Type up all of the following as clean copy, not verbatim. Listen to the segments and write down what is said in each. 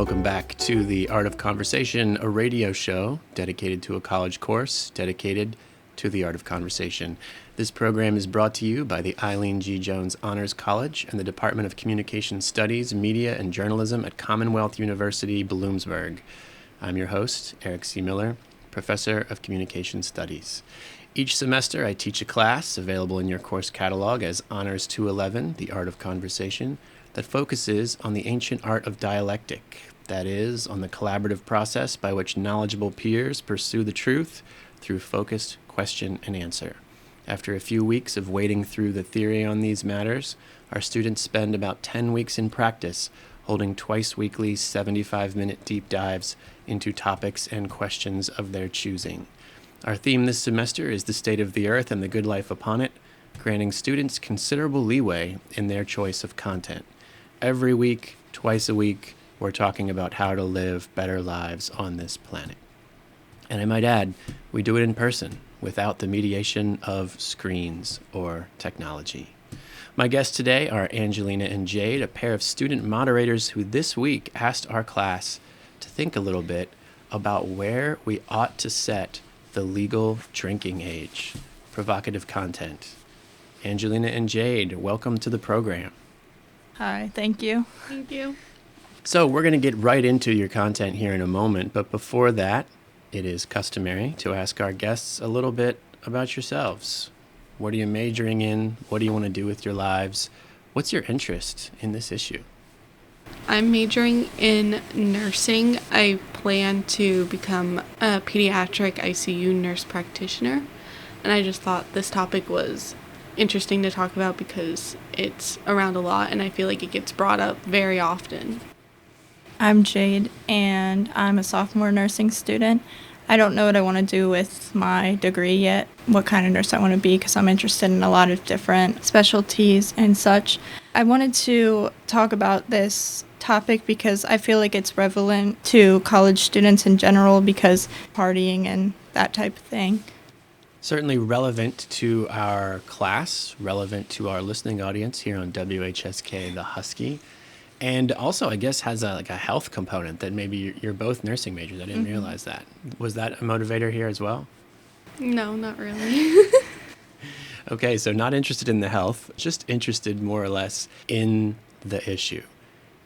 welcome back to The Art of Conversation, a radio show dedicated to a college course dedicated to the art of conversation. This program is brought to you by the Eileen G. Jones Honors College and the Department of Communication Studies, Media, and Journalism at Commonwealth University, Bloomsburg. I'm your host, Eric C. Miller, Professor of Communication Studies. Each semester, I teach a class available in your course catalog as Honors 211, The Art of Conversation, that focuses on the ancient art of dialectic, that is, on the collaborative process by which knowledgeable peers pursue the truth through focused question and answer. After a few weeks of wading through the theory on these matters, our students spend about 10 weeks in practice, holding twice-weekly 75-minute deep dives into topics and questions of their choosing. Our theme this semester is the state of the earth and the good life upon it, granting students considerable leeway in their choice of content. Every week, twice a week, we're talking about how to live better lives on this planet. And I might add, we do it in person, without the mediation of screens or technology. My guests today are Angelina and Jade, a pair of student moderators who this week asked our class to think a little bit about where we ought to set the legal drinking age. Provocative content. Angelina and Jade, welcome to the program. Hi, thank you. Thank you. So we're going to get right into your content here in a moment, but before that, it is customary to ask our guests a little bit about yourselves. What are you majoring in? What do you want to do with your lives? What's your interest in this issue? I'm majoring in nursing. I plan to become a pediatric ICU nurse practitioner, and I just thought this topic was interesting to talk about because it's around a lot and I feel like it gets brought up very often. I'm Jade, and I'm a sophomore nursing student. I don't know what I want to do with my degree yet, what kind of nurse I want to be, because I'm interested in a lot of different specialties and such. I wanted to talk about this topic because I feel like it's relevant to college students in general because partying and that type of thing. Certainly relevant to our class, relevant to our listening audience here on WHSK The Husky. And also, I guess, has a health component that maybe you're both nursing majors. I didn't realize that. Was that a motivator here as well? No, not really. Okay, so not interested in the health, just interested more or less in the issue.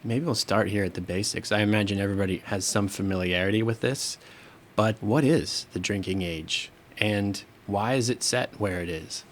Maybe we'll start here at the basics. I imagine everybody has some familiarity with this, but what is the drinking age? And why is it set where it is?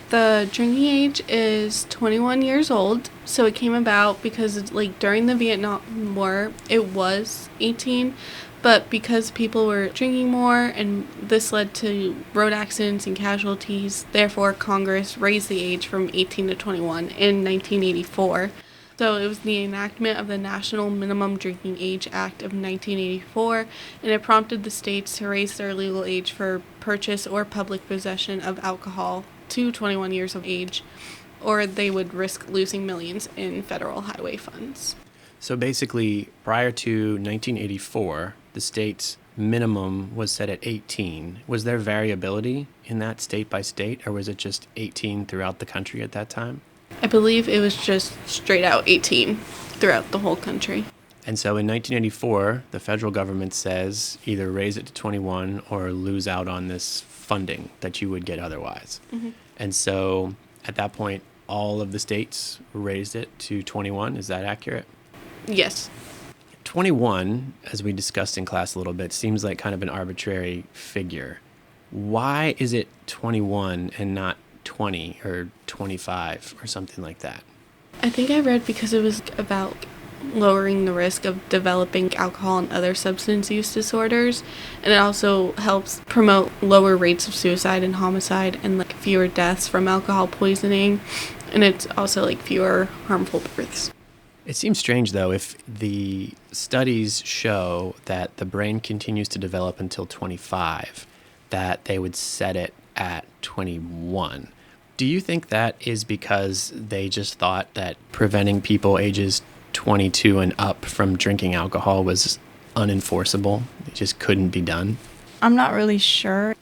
The drinking age is 21 years old, so it came about because during the Vietnam War, it was 18, but because people were drinking more and this led to road accidents and casualties, therefore Congress raised the age from 18 to 21 in 1984. So it was the enactment of the National Minimum Drinking Age Act of 1984, and it prompted the states to raise their legal age for purchase or public possession of alcohol to 21 years of age, or they would risk losing millions in federal highway funds. So basically, prior to 1984, the state's minimum was set at 18. Was there variability in that state by state, or was it just 18 throughout the country at that time? I believe it was just straight out 18 throughout the whole country. And so in 1984, the federal government says either raise it to 21 or lose out on this funding that you would get otherwise. Mm-hmm. And so at that point, all of the states raised it to 21. Is that accurate? Yes. 21, as we discussed in class a little bit, seems like kind of an arbitrary figure. Why is it 21 and not 20 or 25 or something like that? I think I read because it was about lowering the risk of developing alcohol and other substance use disorders, and it also helps promote lower rates of suicide and homicide and fewer deaths from alcohol poisoning, and it's also fewer harmful births. It seems strange, though, if the studies show that the brain continues to develop until 25, that they would set it at 21. Do you think that is because they just thought that preventing people ages 22 and up from drinking alcohol was unenforceable? It just couldn't be done? I'm not really sure.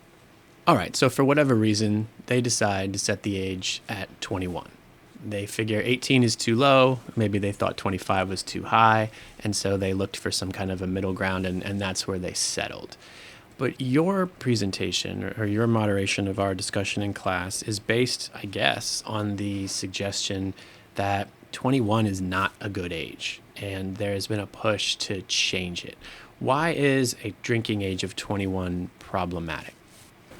All right, so for whatever reason, they decide to set the age at 21. They figure 18 is too low. Maybe they thought 25 was too high. And so they looked for some kind of a middle ground, and that's where they settled. But your presentation or your moderation of our discussion in class is based, I guess, on the suggestion that 21 is not a good age, and there has been a push to change it. Why is a drinking age of 21 problematic?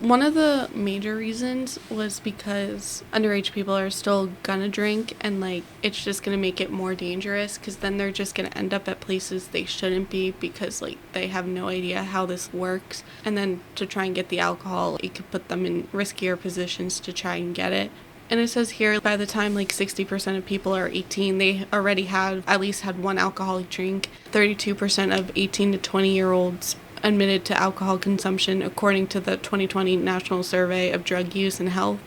One of the major reasons was because underage people are still gonna drink, and like it's just gonna make it more dangerous, because then they're just gonna end up at places they shouldn't be because like they have no idea how this works, and then to try and get the alcohol, it could put them in riskier positions to try and get it. And it says here, by the time like 60% of people are 18, they already have at least had one alcoholic drink. 32% of 18 to 20-year-olds admitted to alcohol consumption, according to the 2020 National Survey of Drug Use and Health.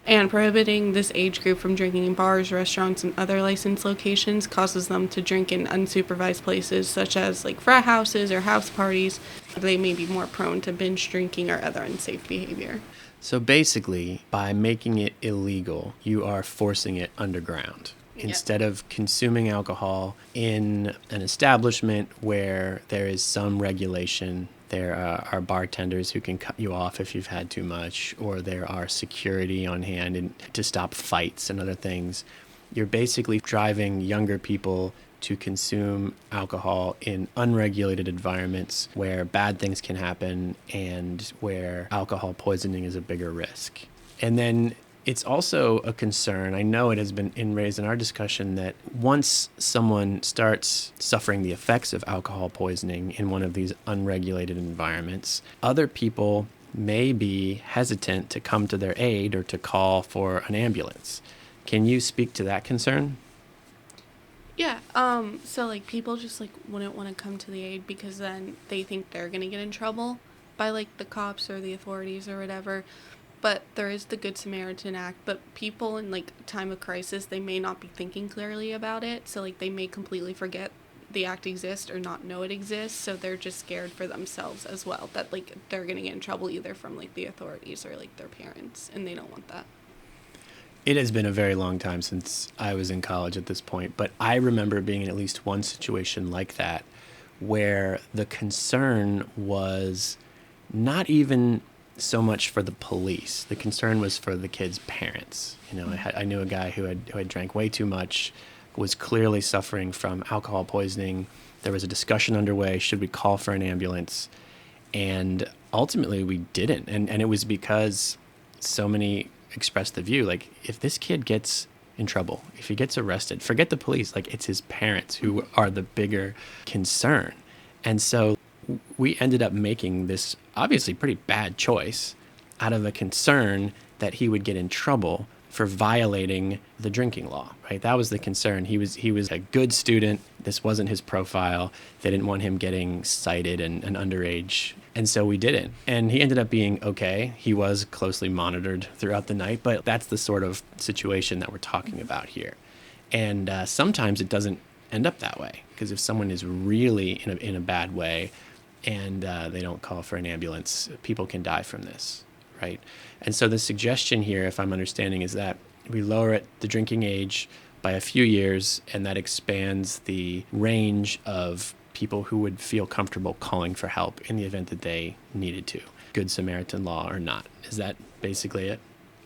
And prohibiting this age group from drinking in bars, restaurants, and other licensed locations causes them to drink in unsupervised places, such as like frat houses or house parties. They may be more prone to binge drinking or other unsafe behavior. So basically, by making it illegal, you are forcing it underground. Instead of consuming alcohol in an establishment where there is some regulation, there are bartenders who can cut you off if you've had too much, or there are security on hand to stop fights and other things. You're basically driving younger people to consume alcohol in unregulated environments where bad things can happen and where alcohol poisoning is a bigger risk. And then it's also a concern, I know it has been raised in our discussion, that once someone starts suffering the effects of alcohol poisoning in one of these unregulated environments, other people may be hesitant to come to their aid or to call for an ambulance. Can you speak to that concern? Yeah, so like people just like wouldn't want to come to the aid because then they think they're gonna get in trouble by like the cops or the authorities or whatever. But there is the Good Samaritan Act, but people in like time of crisis, they may not be thinking clearly about it, so like they may completely forget the act exists or not know it exists, so they're just scared for themselves as well, that like they're gonna get in trouble either from like the authorities or like their parents, and they don't want that. It has been a very long time since I was in college at this point, but I remember being in at least one situation like that where the concern was not even so much for the police. The concern was for the kids' parents. You know, I knew a guy who had drank way too much, was clearly suffering from alcohol poisoning. There was a discussion underway, should we call for an ambulance? And ultimately we didn't. And it was because so many expressed the view, like, if this kid gets in trouble, if he gets arrested, forget the police, like it's his parents who are the bigger concern. And so we ended up making this obviously pretty bad choice out of a concern that he would get in trouble for violating the drinking law, right? That was the concern. He was a good student. This wasn't his profile. They didn't want him getting cited and underage. And so we didn't. And he ended up being okay. He was closely monitored throughout the night, but that's the sort of situation that we're talking about here. And sometimes it doesn't end up that way, because if someone is really in a bad way, and they don't call for an ambulance, people can die from this, right? And so the suggestion here, if I'm understanding, is that we lower the drinking age by a few years, and that expands the range of people who would feel comfortable calling for help in the event that they needed to, Good Samaritan law or not. Is that basically it?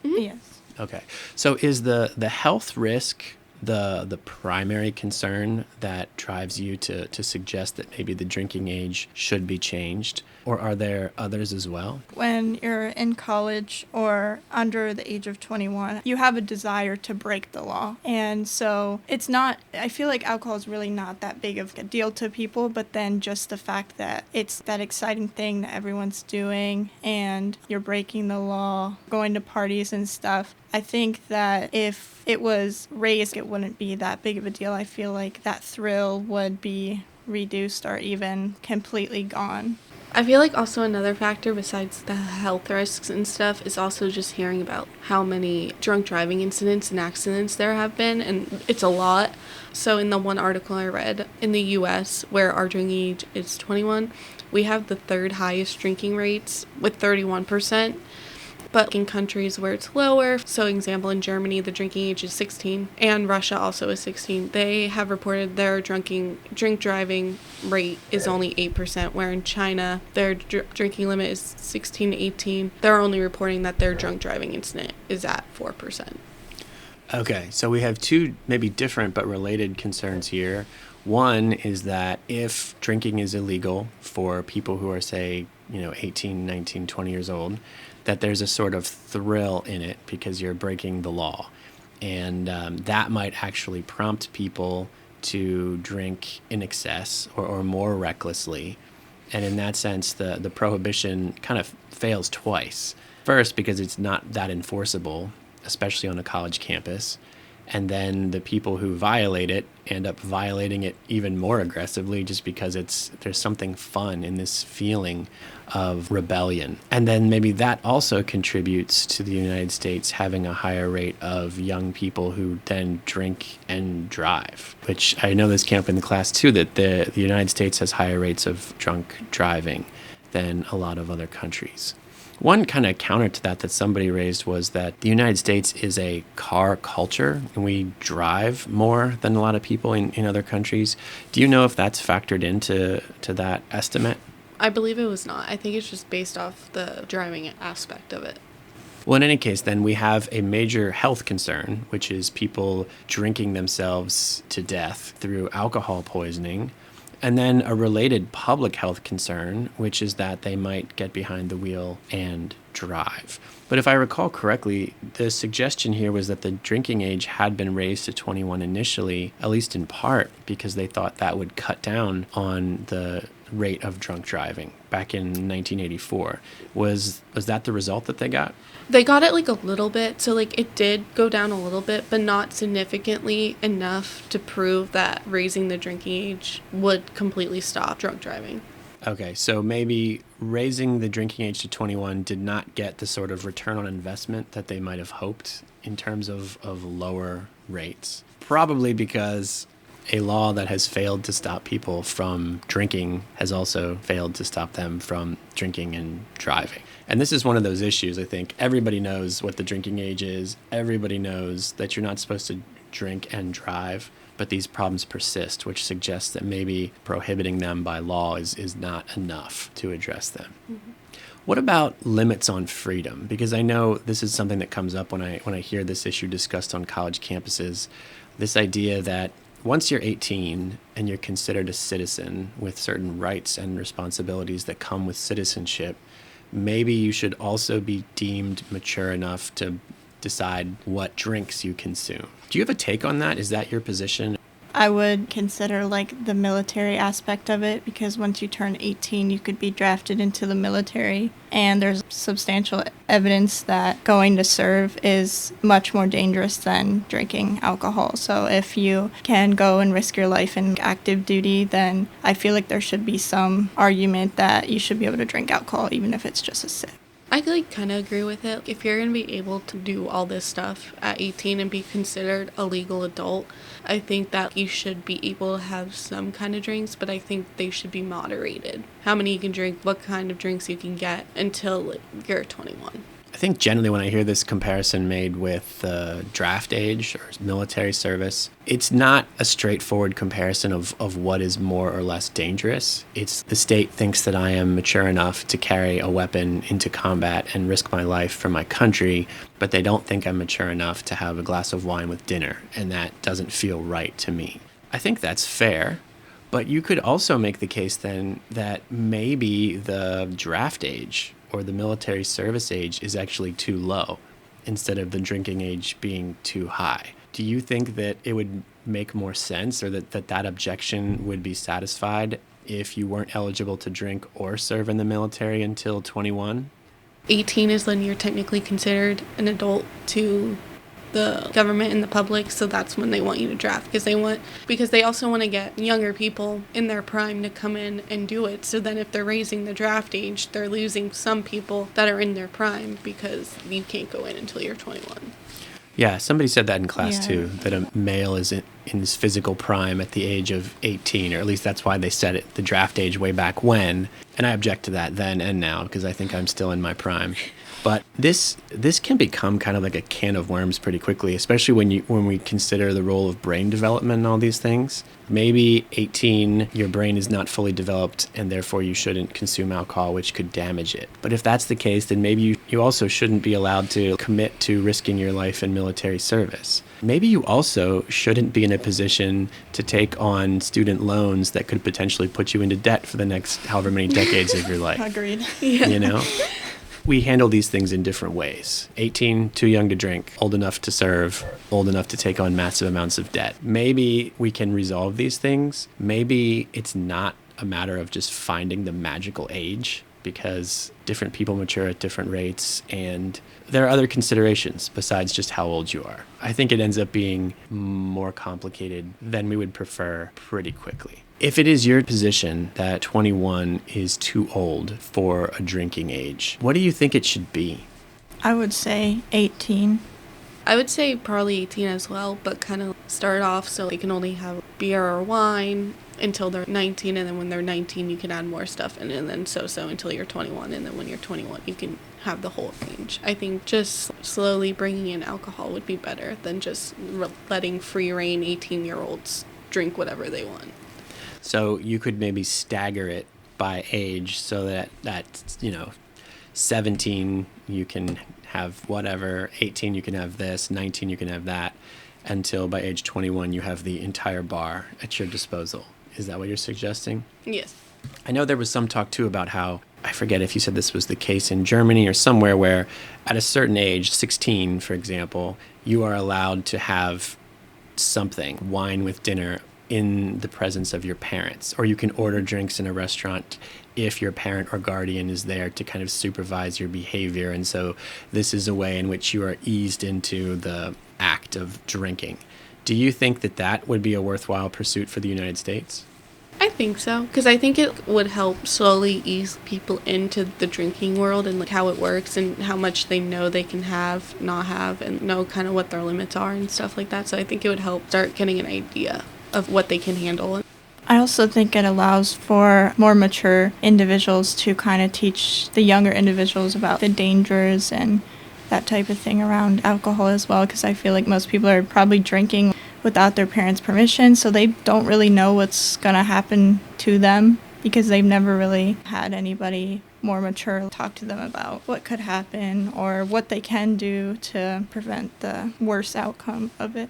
Mm-hmm. Yes. Okay. So is the health risk the primary concern that drives you to suggest that maybe the drinking age should be changed? Or are there others as well? When you're in college or under the age of 21, you have a desire to break the law. And so it's not, I feel like alcohol is really not that big of a deal to people, but then just the fact that it's that exciting thing that everyone's doing and you're breaking the law, going to parties and stuff. I think that if it was raised, it wouldn't be that big of a deal. I feel like that thrill would be reduced or even completely gone. I feel like also another factor besides the health risks and stuff is also just hearing about how many drunk driving incidents and accidents there have been, and it's a lot. So in the one article I read, in the US, where our drinking age is 21, we have the third highest drinking rates with 31%. But in countries where it's lower, so example in Germany, the drinking age is 16, and Russia also is 16, they have reported their drink driving rate is only 8%, where in China, their drinking limit is 16 to 18. They're only reporting that their drunk driving incident is at 4%. Okay, so we have two maybe different but related concerns here. One is that if drinking is illegal for people who are, say, 18, 19, 20 years old, that there's a sort of thrill in it because you're breaking the law. And that might actually prompt people to drink in excess or more recklessly. And in that sense, the prohibition kind of fails twice. First, because it's not that enforceable, especially on a college campus. And then the people who violate it end up violating it even more aggressively just because there's something fun in this feeling of rebellion. And then maybe that also contributes to the United States having a higher rate of young people who then drink and drive, which I know this came up in the class too, that the United States has higher rates of drunk driving than a lot of other countries. One kind of counter to that somebody raised was that the United States is a car culture and we drive more than a lot of people in other countries. Do you know if that's factored into that estimate? I believe it was not. I think it's just based off the driving aspect of it. Well, in any case, then we have a major health concern, which is people drinking themselves to death through alcohol poisoning. And then a related public health concern, which is that they might get behind the wheel and drive. But if I recall correctly, the suggestion here was that the drinking age had been raised to 21 initially, at least in part, because they thought that would cut down on the rate of drunk driving back in 1984. Was that the result that they got? They got it a little bit, so it did go down a little bit, but not significantly enough to prove that raising the drinking age would completely stop drunk driving. Okay, so maybe raising the drinking age to 21 did not get the sort of return on investment that they might have hoped in terms of lower rates. Probably because a law that has failed to stop people from drinking has also failed to stop them from drinking and driving. And this is one of those issues, I think. Everybody knows what the drinking age is. Everybody knows that you're not supposed to drink and drive, but these problems persist, which suggests that maybe prohibiting them by law is not enough to address them. Mm-hmm. What about limits on freedom? Because I know this is something that comes up when I hear this issue discussed on college campuses, this idea that once you're 18 and you're considered a citizen with certain rights and responsibilities that come with citizenship, maybe you should also be deemed mature enough to decide what drinks you consume. Do you have a take on that? Is that your position? I would consider the military aspect of it, because once you turn 18, you could be drafted into the military, and there's substantial evidence that going to serve is much more dangerous than drinking alcohol. So if you can go and risk your life in active duty, then I feel like there should be some argument that you should be able to drink alcohol even if it's just a sip. I kind of agree with it. If you're going to be able to do all this stuff at 18 and be considered a legal adult, I think that you should be able to have some kind of drinks, but I think they should be moderated. How many you can drink, what kind of drinks you can get until you're 21. I think generally when I hear this comparison made with draft age or military service, it's not a straightforward comparison of what is more or less dangerous. It's the state thinks that I am mature enough to carry a weapon into combat and risk my life for my country, but they don't think I'm mature enough to have a glass of wine with dinner, and that doesn't feel right to me. I think that's fair. But you could also make the case then that maybe the draft age or the military service age is actually too low instead of the drinking age being too high. Do you think that it would make more sense, or that objection would be satisfied if you weren't eligible to drink or serve in the military until 21? 18 is when you're technically considered an adult to the government and the public, so that's when they want you to draft, because they also want to get younger people in their prime to come in and do it. So then if they're raising the draft age, they're losing some people that are in their prime because you can't go in until you're 21. Yeah, somebody said that in class too, that a male is in his physical prime at the age of 18, or at least that's why they set it the draft age way back when. And I object to that then and now because I think I'm still in my prime. But this can become kind of like a can of worms pretty quickly, especially when we consider the role of brain development and all these things. Maybe 18, your brain is not fully developed, and therefore you shouldn't consume alcohol, which could damage it. But if that's the case, then maybe you also shouldn't be allowed to commit to risking your life in military service. Maybe you also shouldn't be in a position to take on student loans that could potentially put you into debt for the next however many decades of your life. Agreed. Yeah. You know? We handle these things in different ways. 18, too young to drink, old enough to serve, old enough to take on massive amounts of debt. Maybe we can resolve these things. Maybe it's not a matter of just finding the magical age, because different people mature at different rates, and there are other considerations besides just how old you are. I think it ends up being more complicated than we would prefer pretty quickly. If it is your position that 21 is too old for a drinking age, what do you think it should be? I would say 18. I would say probably 18 as well, but kind of start off so they can only have beer or wine until they're 19, and then when they're 19 you can add more stuff in, and then so until you're 21, and then when you're 21 you can have the whole range. I think just slowly bringing in alcohol would be better than just letting free reign 18-year-olds drink whatever they want. So you could maybe stagger it by age so that 17 you can have whatever, 18 you can have this, 19 you can have that, until by age 21 you have the entire bar at your disposal. Is that what you're suggesting? Yes. I know there was some talk too about how, I forget if you said this was the case in Germany or somewhere, where at a certain age, 16 for example, you are allowed to have something, wine with dinner, in the presence of your parents, or you can order drinks in a restaurant if your parent or guardian is there to kind of supervise your behavior. And so this is a way in which you are eased into the act of drinking. Do you think that that would be a worthwhile pursuit for the United States? I think so, because I think it would help slowly ease people into the drinking world and like how it works and how much they know they can have, not have, and know kind of what their limits are and stuff like that. So I think it would help start getting an idea of what they can handle. I also think it allows for more mature individuals to kind of teach the younger individuals about the dangers and that type of thing around alcohol as well, because I feel like most people are probably drinking without their parents' permission, so they don't really know what's going to happen to them because they've never really had anybody more mature talk to them about what could happen or what they can do to prevent the worst outcome of it.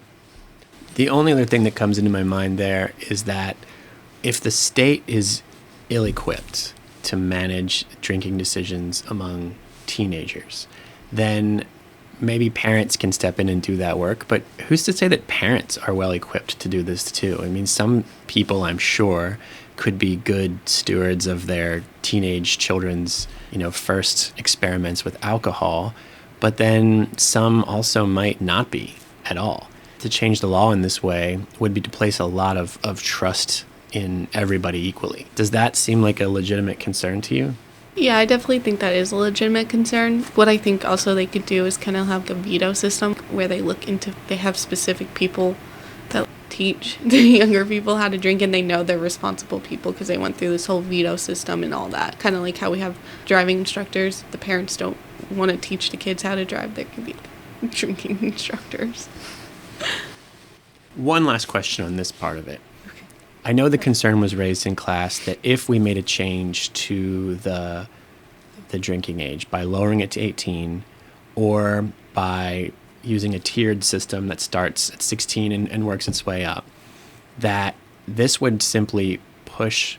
The only other thing that comes into my mind there is that if the state is ill-equipped to manage drinking decisions among teenagers, then maybe parents can step in and do that work. But who's to say that parents are well-equipped to do this too? I mean, some people, I'm sure, could be good stewards of their teenage children's, first experiments with alcohol, but then some also might not be at all. To change the law in this way would be to place a lot of trust in everybody equally. Does that seem like a legitimate concern to you? Yeah, I definitely think that is a legitimate concern. What I think also they could do is kind of have a veto system where they have specific people that teach the younger people how to drink, and they know they're responsible people because they went through this whole veto system and all that. Kind of like how we have driving instructors. The parents don't want to teach the kids how to drive. There could be drinking instructors. One last question on this part of it. I know the concern was raised in class that if we made a change to the drinking age by lowering it to 18 or by using a tiered system that starts at 16 and works its way up, that this would simply push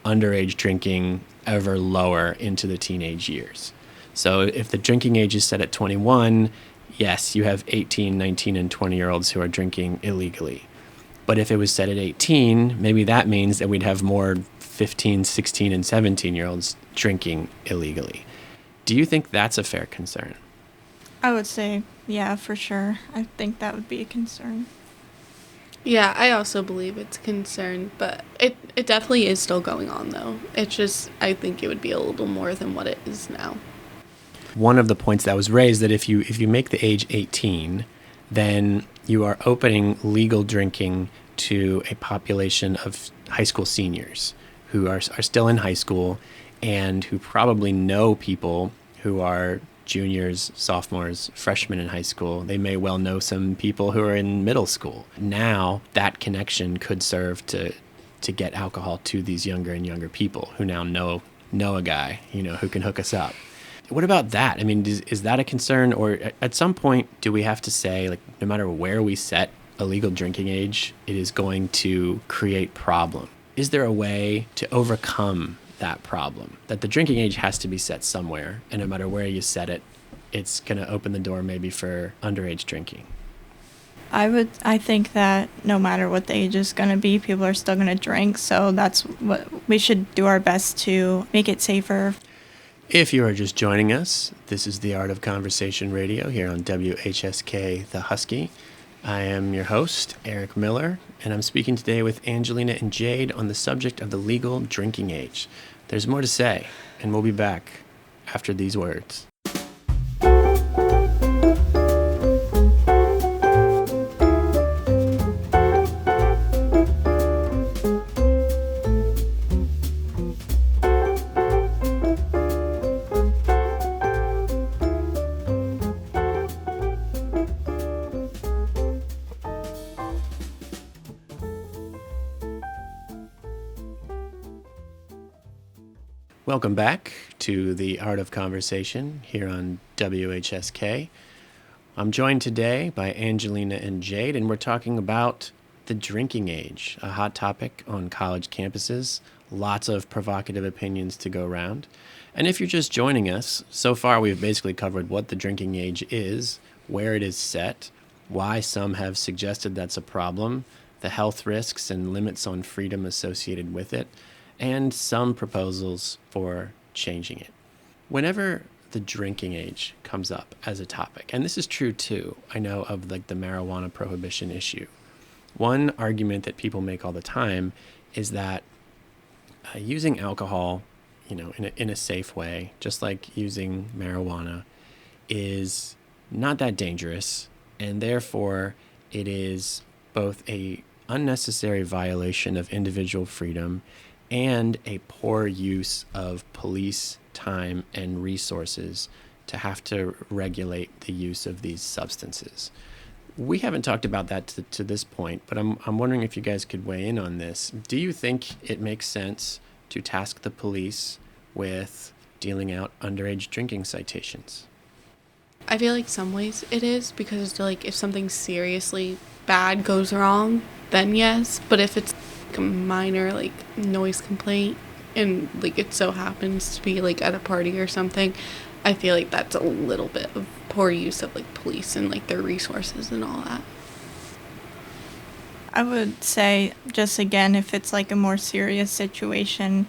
underage drinking ever lower into the teenage years. So if the drinking age is set at 21, yes, you have 18, 19, and 20-year-olds who are drinking illegally. But if it was set at 18, maybe that means that we'd have more 15, 16, and 17-year-olds drinking illegally. Do you think that's a fair concern? I would say, yeah, for sure. I think that would be a concern. Yeah, I also believe it's a concern, but it definitely is still going on, though. It's just, I think it would be a little more than what it is now. One of the points that was raised that if you make the age 18, then you are opening legal drinking to a population of high school seniors who are still in high school and who probably know people who are juniors, sophomores, freshmen in high school. They may well know some people who are in middle school. Now that connection could serve to get alcohol to these younger and younger people who now know a guy, who can hook us up. What about that? I mean, is that a concern? Or at some point, do we have to say, like, no matter where we set a legal drinking age, it is going to create problem? Is there a way to overcome that problem? That the drinking age has to be set somewhere, and no matter where you set it, it's going to open the door maybe for underage drinking. I think that no matter what the age is going to be, people are still going to drink. So that's what we should do our best to make it safer. If you are just joining us, this is the Art of Conversation Radio here on WHSK The Husky. I am your host, Eric Miller, and I'm speaking today with Angelina and Jade on the subject of the legal drinking age. There's more to say, and we'll be back after these words. Welcome back to the Art of Conversation here on WHSK. I'm joined today by Angelina and Jade, and we're talking about the drinking age, a hot topic on college campuses. Lots of provocative opinions to go around. And if you're just joining us, so far we've basically covered what the drinking age is, where it is set, why some have suggested that's a problem, the health risks and limits on freedom associated with it, and some proposals for changing it. Whenever the drinking age comes up as a topic, and this is true too, I know of like the marijuana prohibition issue. One argument that people make all the time is that using alcohol, in a safe way, just like using marijuana, is not that dangerous, and therefore it is both a unnecessary violation of individual freedom and a poor use of police time and resources to have to regulate the use of these substances. We haven't talked about that to this point, but I'm wondering if you guys could weigh in on this. Do you think it makes sense to task the police with dealing out underage drinking citations? I feel like some ways it is, because like if something seriously bad goes wrong, then yes. But if it's a minor like noise complaint and like it so happens to be like at a party or something, I feel like that's a little bit of poor use of like police and like their resources and all that. I would say, just again, if it's like a more serious situation,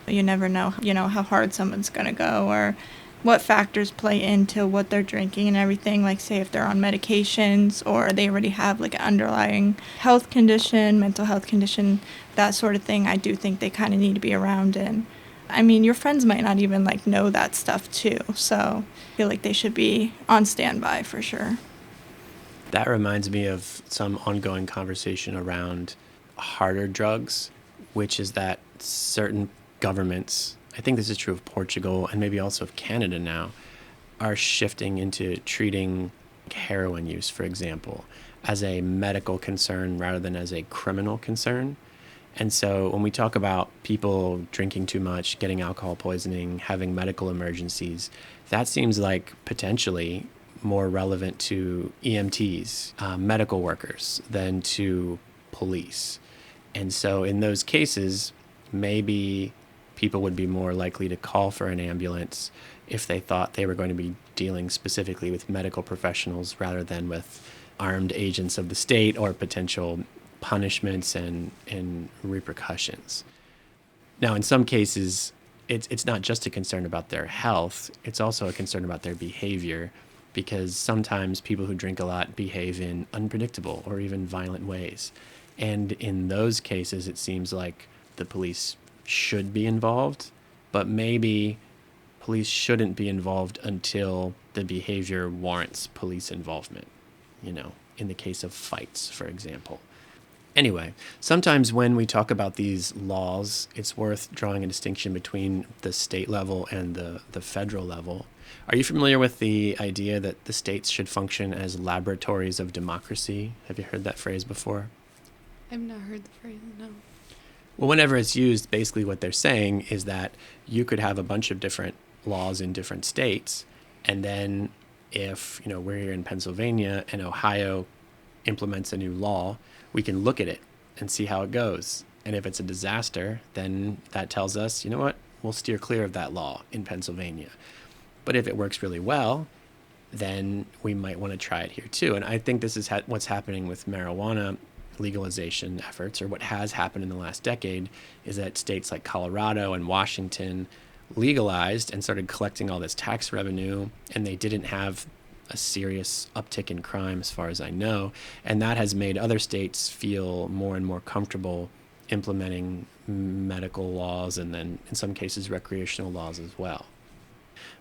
you never know, how hard someone's going to go or what factors play into what they're drinking and everything. Like, say, if they're on medications or they already have like an underlying health condition, mental health condition, that sort of thing, I do think they kind of need to be around. And I mean, your friends might not even like know that stuff too. So I feel like they should be on standby for sure. That reminds me of some ongoing conversation around harder drugs, which is that certain governments, I think this is true of Portugal and maybe also of Canada now, are shifting into treating heroin use, for example, as a medical concern rather than as a criminal concern. And so when we talk about people drinking too much, getting alcohol poisoning, having medical emergencies, that seems like potentially more relevant to EMTs, medical workers, than to police. And so in those cases, maybe people would be more likely to call for an ambulance if they thought they were going to be dealing specifically with medical professionals rather than with armed agents of the state or potential punishments and repercussions. Now, in some cases, it's not just a concern about their health, it's also a concern about their behavior, because sometimes people who drink a lot behave in unpredictable or even violent ways. And in those cases, it seems like the police should be involved, but maybe police shouldn't be involved until the behavior warrants police involvement. in the case of fights, for example. Anyway, sometimes when we talk about these laws, it's worth drawing a distinction between the state level and the federal level. Are you familiar with the idea that the states should function as laboratories of democracy? Have you heard that phrase before? I've not heard the phrase, no. Well, whenever it's used, basically what they're saying is that you could have a bunch of different laws in different states, and then if, we're here in Pennsylvania and Ohio implements a new law, we can look at it and see how it goes. And if it's a disaster, then that tells us, you know what, we'll steer clear of that law in Pennsylvania. But if it works really well, then we might want to try it here too. And I think this is what's happening with marijuana legalization efforts, or what has happened in the last decade, is that states like Colorado and Washington legalized and started collecting all this tax revenue, and they didn't have a serious uptick in crime as far as I know, and that has made other states feel more and more comfortable implementing medical laws and then in some cases recreational laws as well.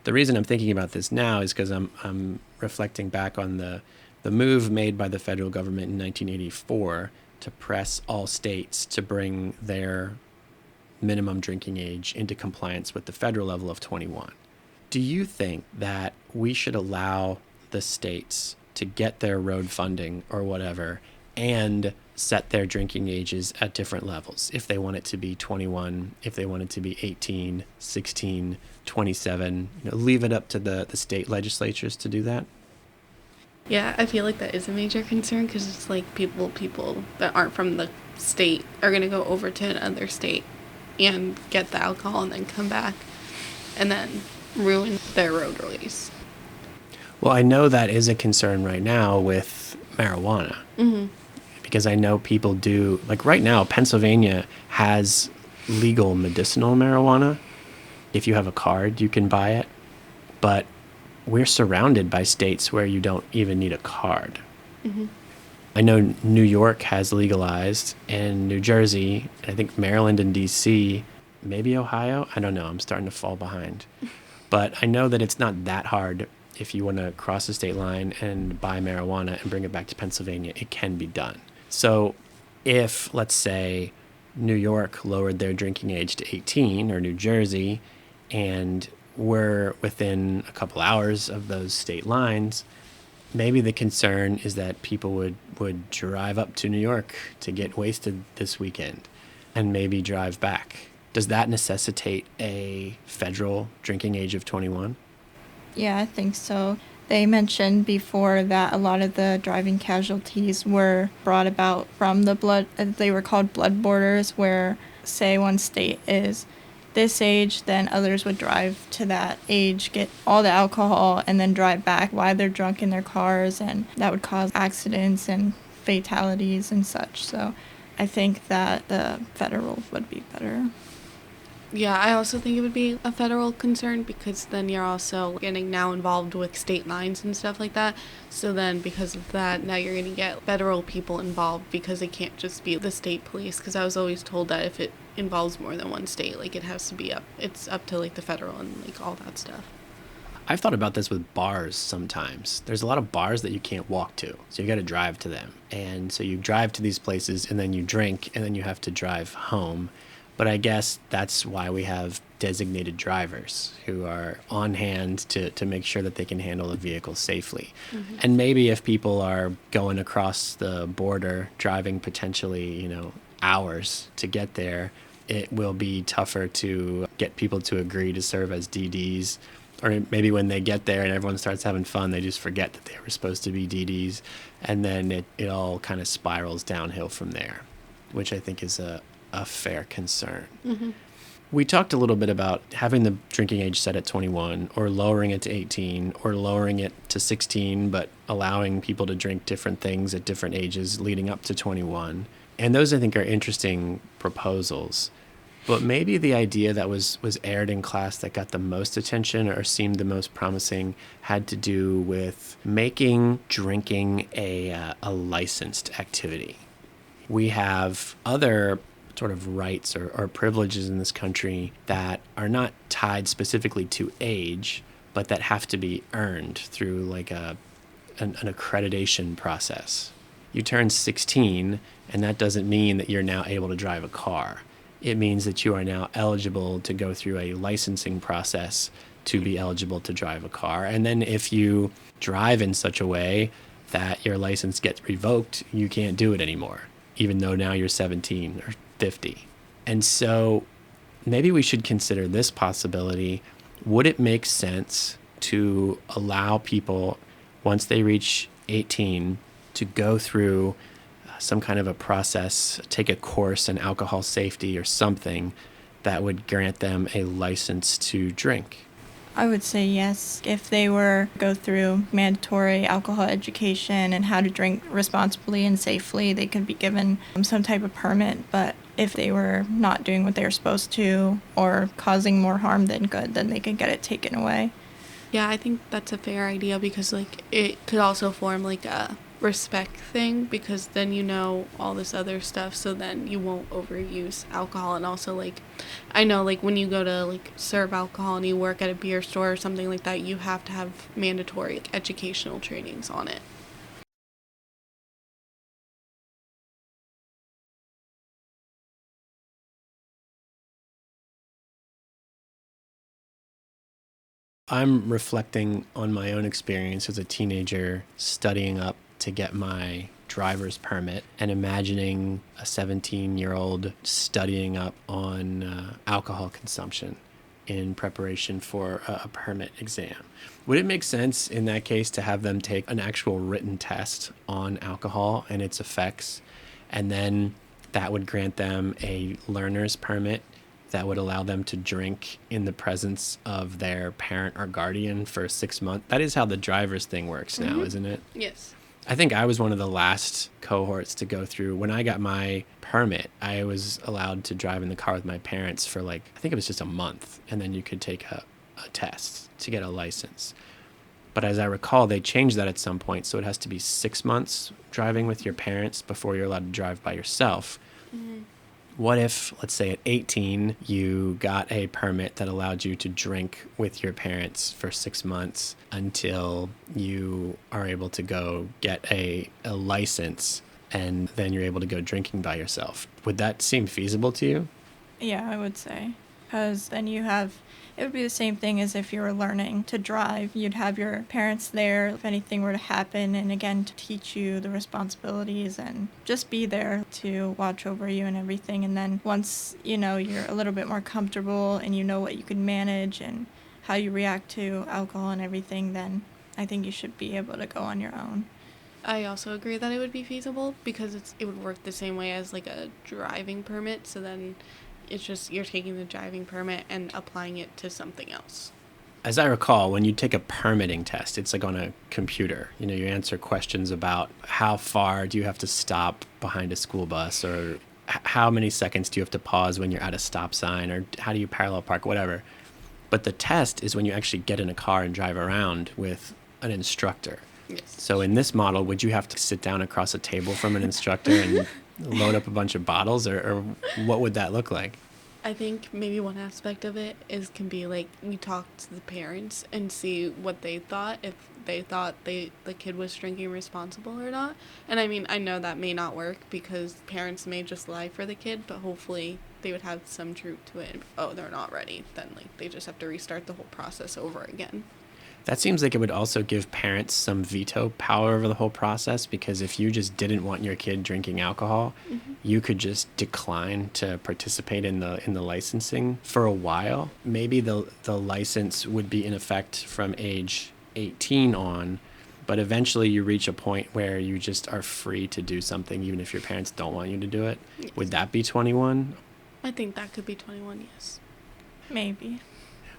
The reason I'm thinking about this now is because I'm reflecting back on the move made by the federal government in 1984 to press all states to bring their minimum drinking age into compliance with the federal level of 21. Do you think that we should allow the states to get their road funding or whatever and set their drinking ages at different levels? If they want it to be 21, if they want it to be 18, 16, 27, leave it up to the state legislatures to do that? Yeah, I feel like that is a major concern because it's like people that aren't from the state are going to go over to another state and get the alcohol and then come back and then ruin their road release. Well, I know that is a concern right now with marijuana. Mm-hmm. Because I know people do, like right now, Pennsylvania has legal medicinal marijuana. If you have a card, you can buy it. But we're surrounded by states where you don't even need a card. Mm-hmm. I know New York has legalized, and New Jersey, and I think Maryland and D.C., maybe Ohio. I don't know. I'm starting to fall behind. But I know that it's not that hard. If you want to cross the state line and buy marijuana and bring it back to Pennsylvania, it can be done. So if, let's say, New York lowered their drinking age to 18, or New Jersey, and we're within a couple hours of those state lines, maybe the concern is that people would drive up to New York to get wasted this weekend and maybe drive back. Does that necessitate a federal drinking age of 21? Yeah, I think so. They mentioned before that a lot of the driving casualties were brought about from they were called blood borders, where, say, one state is this age, then others would drive to that age, get all the alcohol, and then drive back while they're drunk in their cars, and that would cause accidents and fatalities and such. So I think that the federal would be better. Yeah, I also think it would be a federal concern because then you're also getting now involved with state lines and stuff like that. So then because of that, now you're going to get federal people involved because it can't just be the state police. Because I was always told that if it involves more than one state, like it has to be it's up to like the federal and like all that stuff. I've thought about this with bars sometimes. There's a lot of bars that you can't walk to, so you got to drive to them. And so you drive to these places and then you drink and then you have to drive home. But I guess that's why we have designated drivers who are on hand to make sure that they can handle the vehicle safely. Mm-hmm. And maybe if people are going across the border, driving potentially, hours to get there, it will be tougher to get people to agree to serve as DDs. Or maybe when they get there and everyone starts having fun, they just forget that they were supposed to be DDs. And then it all kind of spirals downhill from there, which I think is a fair concern. Mm-hmm. We talked a little bit about having the drinking age set at 21 or lowering it to 18 or lowering it to 16, but allowing people to drink different things at different ages leading up to 21. And those, I think, are interesting proposals. But maybe the idea that was aired in class that got the most attention or seemed the most promising had to do with making drinking a licensed activity. We have other sort of rights or privileges in this country that are not tied specifically to age, but that have to be earned through like a an accreditation process. You turn 16, and that doesn't mean that you're now able to drive a car. It means that you are now eligible to go through a licensing process to be eligible to drive a car. And then if you drive in such a way that your license gets revoked, you can't do it anymore, even though now you're 17 or 50. And so maybe we should consider this possibility. Would it make sense to allow people, once they reach 18, to go through some kind of a process, take a course in alcohol safety or something that would grant them a license to drink? I would say yes. If they were go through mandatory alcohol education and how to drink responsibly and safely, they could be given some type of permit. But if they were not doing what they were supposed to or causing more harm than good, then they could get it taken away. Yeah, I think that's a fair idea because, like, it could also form, like, a respect thing because then you know all this other stuff, so then you won't overuse alcohol. And also, like, I know, like, when you go to, like, serve alcohol and you work at a beer store or something like that, you have to have mandatory, like, educational trainings on it. I'm reflecting on my own experience as a teenager studying up to get my driver's permit and imagining a 17-year-old studying up on alcohol consumption in preparation for a permit exam. Would it make sense in that case to have them take an actual written test on alcohol and its effects, and then that would grant them a learner's permit that would allow them to drink in the presence of their parent or guardian for 6 months? That is how the driver's thing works now, isn't it? Yes. I think I was one of the last cohorts to go through. When I got my permit, I was allowed to drive in the car with my parents for, like, I think it was just a month, and then you could take a test to get a license. But as I recall, they changed that at some point, so it has to be 6 months driving with your parents before you're allowed to drive by yourself. What if, let's say at 18, you got a permit that allowed you to drink with your parents for 6 months until you are able to go get a license, and then you're able to go drinking by yourself? Would that seem feasible to you? Yeah, I would say. Because then it would be the same thing as if you were learning to drive. You'd have your parents there if anything were to happen, and again, to teach you the responsibilities and just be there to watch over you and everything. And then once, you're a little bit more comfortable and you know what you can manage and how you react to alcohol and everything, then I think you should be able to go on your own. I also agree that it would be feasible because it would work the same way as, like, a driving permit, so then it's just you're taking the driving permit and applying it to something else. As I recall, when you take a permitting test, it's like on a computer. You answer questions about how far do you have to stop behind a school bus, or how many seconds do you have to pause when you're at a stop sign, or how do you parallel park, whatever. But the test is when you actually get in a car and drive around with an instructor. Yes. So in this model, would you have to sit down across a table from an instructor and load up a bunch of bottles, or what would that look like? I think maybe one aspect of it can be like we talk to the parents and see what they thought, if they thought the kid was drinking responsible or not. And I mean, I know that may not work because parents may just lie for the kid, but hopefully they would have some truth to it. Oh, they're not ready, then they just have to restart the whole process over again. That seems like it would also give parents some veto power over the whole process, because if you just didn't want your kid drinking alcohol, you could just decline to participate in the licensing for a while. Maybe the license would be in effect from age 18 on, but eventually you reach a point where you just are free to do something even if your parents don't want you to do it. Yes. Would that be 21? I think that could be 21, yes. Maybe.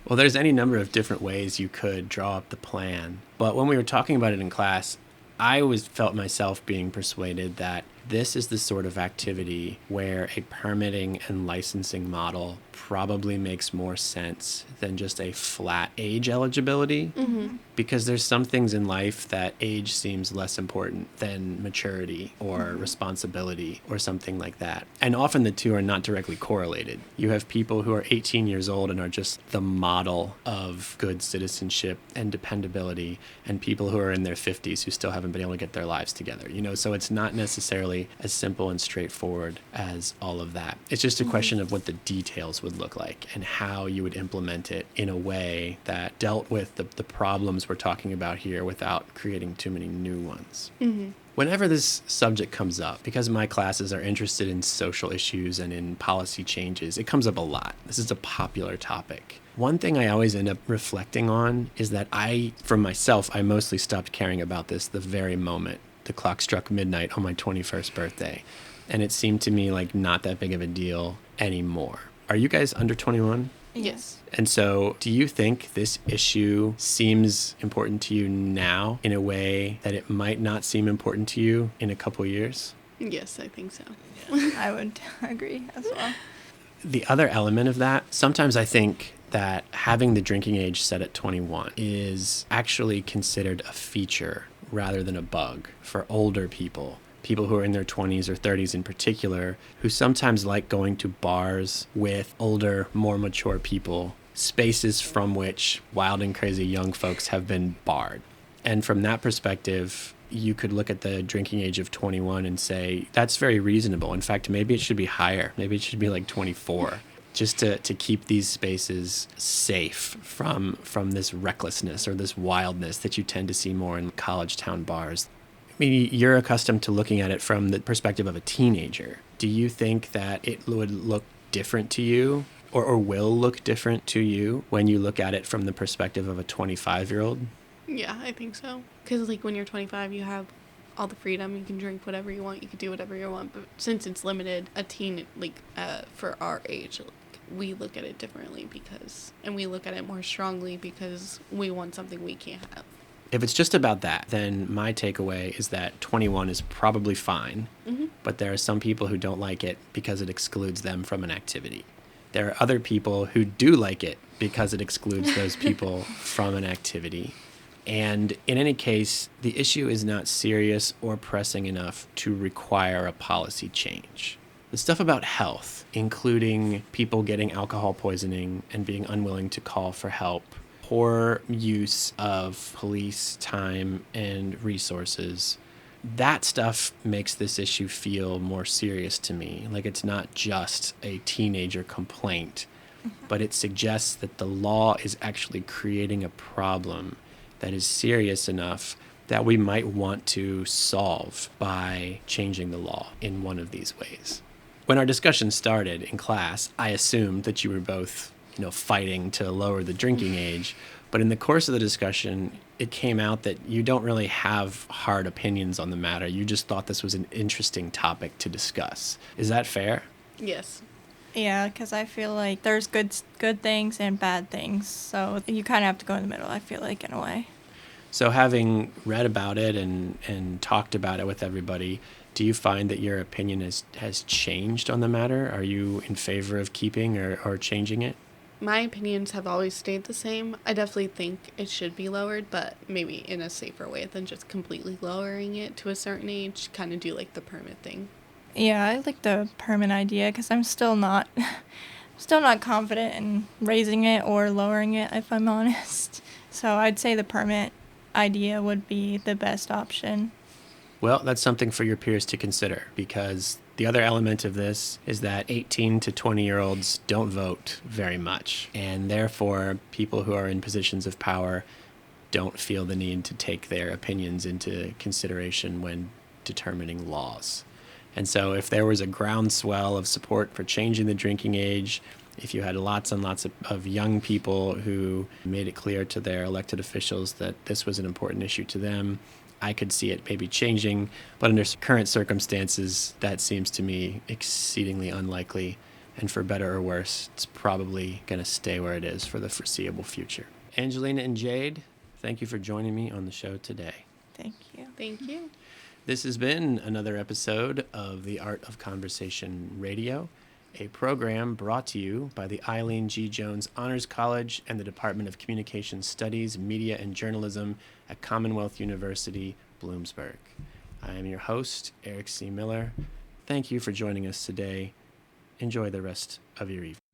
Well, there's any number of different ways you could draw up the plan. But when we were talking about it in class, I always felt myself being persuaded that this is the sort of activity where a permitting and licensing model probably makes more sense than just a flat age eligibility, because there's some things in life that age seems less important than maturity or responsibility or something like that. And often the two are not directly correlated. You have people who are 18 years old and are just the model of good citizenship and dependability, and people who are in their 50s who still haven't been able to get their lives together. So it's not necessarily as simple and straightforward as all of that. It's just a question of what the details would look like and how you would implement it in a way that dealt with the problems we're talking about here without creating too many new ones. Whenever this subject comes up, because my classes are interested in social issues and in policy changes, it comes up a lot. This is a popular topic. One thing I always end up reflecting on is that for myself, I mostly stopped caring about this the very moment the clock struck midnight on my 21st birthday. And it seemed to me like not that big of a deal anymore. Are you guys under 21? Yes. And so do you think this issue seems important to you now in a way that it might not seem important to you in a couple years? Yes, I think so. I would agree as well. The other element of that, sometimes I think that having the drinking age set at 21 is actually considered a feature rather than a bug for older people who are in their 20s or 30s in particular, who sometimes like going to bars with older, more mature people, spaces from which wild and crazy young folks have been barred. And from that perspective, you could look at the drinking age of 21 and say, that's very reasonable. In fact, maybe it should be higher. Maybe it should be like 24. Just to keep these spaces safe from this recklessness or this wildness that you tend to see more in college town bars. I mean, you're accustomed to looking at it from the perspective of a teenager. Do you think that it would look different to you or will look different to you when you look at it from the perspective of a 25-year-old? Yeah, I think so. Because, like, when you're 25, you have all the freedom. You can drink whatever you want. You can do whatever you want. But since it's limited, a teen, for our age, we look at it differently and we look at it more strongly because we want something we can't have. If it's just about that, then my takeaway is that 21 is probably fine, but there are some people who don't like it because it excludes them from an activity. There are other people who do like it because it excludes those people from an activity. And in any case, the issue is not serious or pressing enough to require a policy change. The stuff about health, including people getting alcohol poisoning and being unwilling to call for help, poor use of police time and resources, that stuff makes this issue feel more serious to me. Like it's not just a teenager complaint, but it suggests that the law is actually creating a problem that is serious enough that we might want to solve by changing the law in one of these ways. When our discussion started in class, I assumed that you were both, fighting to lower the drinking age, but in the course of the discussion, it came out that you don't really have hard opinions on the matter. You just thought this was an interesting topic to discuss. Is that fair? Yes. Yeah, because I feel like there's good things and bad things, so you kind of have to go in the middle, I feel like, in a way. So having read about it and talked about it with everybody, do you find that your opinion has changed on the matter? Are you in favor of keeping or changing it? My opinions have always stayed the same. I definitely think it should be lowered, but maybe in a safer way than just completely lowering it to a certain age, kind of do like the permit thing. Yeah, I like the permit idea because I'm still not confident in raising it or lowering it, if I'm honest. So I'd say the permit idea would be the best option. Well, that's something for your peers to consider, because the other element of this is that 18 to 20-year-olds don't vote very much, and therefore people who are in positions of power don't feel the need to take their opinions into consideration when determining laws. And so if there was a groundswell of support for changing the drinking age, if you had lots and lots of young people who made it clear to their elected officials that this was an important issue to them, I could see it maybe changing. But under current circumstances, that seems to me exceedingly unlikely. And for better or worse, it's probably going to stay where it is for the foreseeable future. Angelina and Jade, thank you for joining me on the show today. Thank you. Thank you. This has been another episode of the Art of Conversation Radio, a program brought to you by the Eileen G. Jones Honors College and the Department of Communication Studies, Media, and Journalism at Commonwealth University, Bloomsburg. I am your host, Eric C. Miller. Thank you for joining us today. Enjoy the rest of your evening.